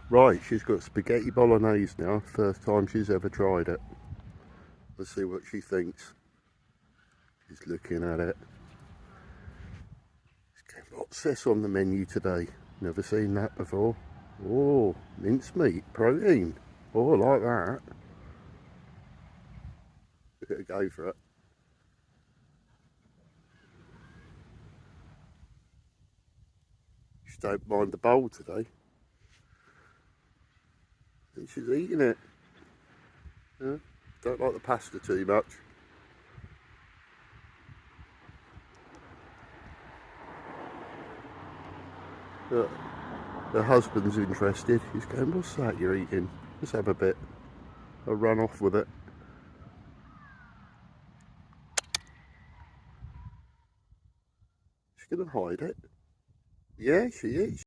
Right, she's got spaghetti bolognese now. First time she's ever tried it. Let's see what she thinks. She's looking at it. What's this on the menu today? Never seen that before. Oh, mincemeat, protein. Oh, I like that. We're gonna go for it. She don't mind the bowl today. And she's eating it. Yeah. Don't like the pasta too much. But her husband's interested. He's going, what's that you're eating? Let's have a bit. I'll run off with it. She's gonna hide it. Yeah, she is.